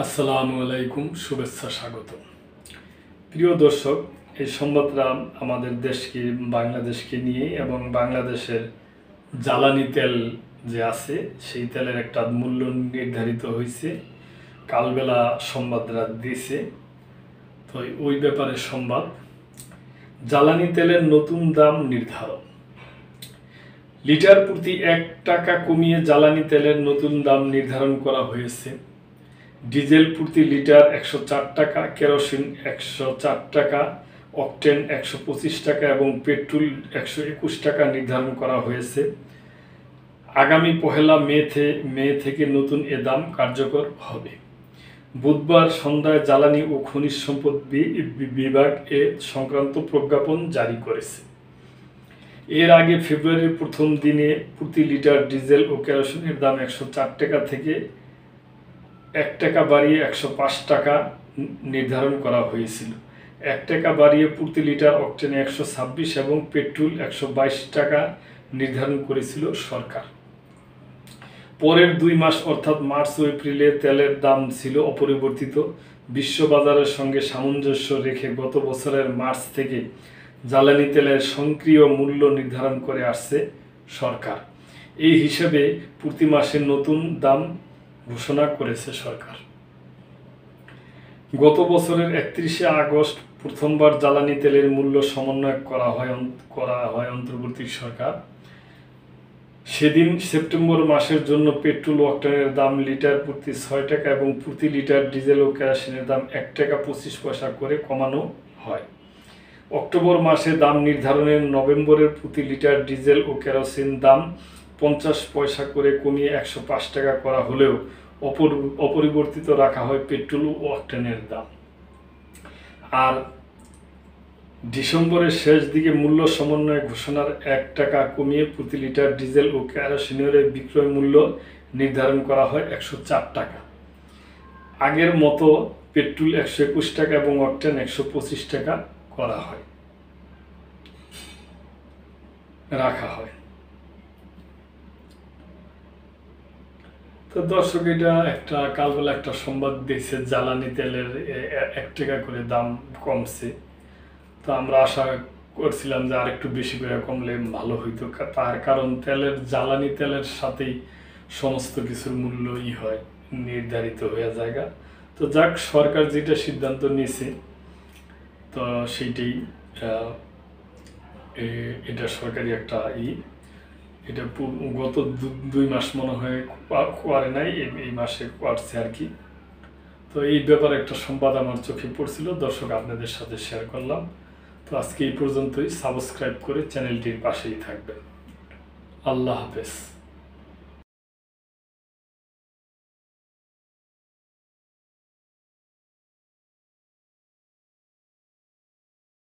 আসসালামু আলাইকুম, শুভেচ্ছা, স্বাগত। প্রিয় দর্শক, এই সংবাদটা আমাদের দেশকে, বাংলাদেশকে নিয়ে এবং বাংলাদেশের জ্বালানি তেল যে আছে সেই তেলের একটা মূল্য নির্ধারিত হয়েছে। কালবেলা সংবাদরা দিয়েছে, তো ওই ব্যাপারে সংবাদ। জ্বালানি তেলের নতুন দাম নির্ধারণ। লিটার প্রতি 1 টাকা কমিয়ে জ্বালানি তেলের নতুন দাম নির্ধারণ করা হয়েছে। ডিজেল প্রতি লিটার 104 টাকা, কেরোসিন 104 টাকা, অকটেন 125 টাকা এবং পেট্রোল 121 টাকা নির্ধারণ করা হয়েছে। আগামী 1 মে থেকে নতুন এ দাম কার্যকর হবে। বুধবার সন্ধ্যায় জ্বালানি ও খনিজ সম্পদ বিভাগ এ সংক্রান্ত প্রজ্ঞাপন জারি করেছে। এর আগে ফেব্রুয়ারির প্রথম দিনে প্রতি লিটার ডিজেল ও কেরোসিনের দাম 104 টাকা থেকে 1 টাকা বাড়িয়ে 105 টাকা নির্ধারণ করা হয়েছিল। 1 টাকা বাড়িয়ে প্রতি লিটার অকটেনে 126 এবং পেট্রোল 122 টাকা নির্ধারণ করেছিল সরকার। পরের 2 মাস অর্থাৎ মার্চ ও এপ্রিলে তেলের দাম ছিল অপরিবর্তিত। বিশ্ববাজারের সঙ্গে সামঞ্জস্য রেখে গত বছরের মার্চ থেকে জ্বালানি তেলের সক্রিয় মূল্য নির্ধারণ করে আসছে সরকার। এই হিসাবে প্রতি মাসে নতুন দাম ঘোষণা করেছে সরকার। গত বছরের 31শে আগস্ট প্রথমবার জ্বালানি তেলের মূল্য সমন্বয় করা হয় অন্তর্বর্তী সরকার। সেদিন সেপ্টেম্বর মাসের জন্য পেট্রোল ও অকটেনের দাম লিটার প্রতি 6 টাকা এবং প্রতি লিটার ডিজেল ও কেরোসিনের দাম 1 টাকা 25 পয়সা করে কমানো হয়। অক্টোবর মাসে দাম নির্ধারণের নভেম্বরের প্রতি লিটার ডিজেল ও কেরোসিন দাম 50 পয়সা করে কমিয়ে 105 টাকা করা হলেও অপরিবর্তিত রাখা হয় পেট্রোল ও অকটেনের দাম। আর ডিসেম্বরের শেষ দিকে মূল্য সমন্বয় ঘোষণার 1 টাকা কমিয়ে প্রতি লিটার ডিজেল ও কেরোসিনের বিক্রয় মূল্য নির্ধারণ করা হয় 104 টাকা। আগের মতো পেট্রোল 121 টাকা এবং অকটেন 125 টাকা রাখা হয়। তো দর্শক, এটা একটা কালবেলা একটা সংবাদ দিয়েছে, জ্বালানি তেলের 1 টাকা করে দাম কমছে। তো আমরা আশা করছিলাম যে আরেকটু বেশি করে কমলে ভালো হইতো, তার কারণ জ্বালানি তেলের সাথেই সমস্ত কিছুর মূল্য হয়, নির্ধারিত হয়ে জায়গা। তো যাক, সরকার যেটা সিদ্ধান্ত নিয়েছে তো সেইটাই, এটা সরকারি একটা এটা গত 2 মাস মনে হয় করে নাই, এই মাসে করছে আর কি। তো এই ব্যাপারে একটা সংবাদ আমার চোখে পড়ছিল, দর্শক আপনাদের সাথে শেয়ার করলাম। তো আজকে এই পর্যন্তই। সাবস্ক্রাইব করে চ্যানেলটির পাশেই থাকবেন। আল্লাহ হাফেজ।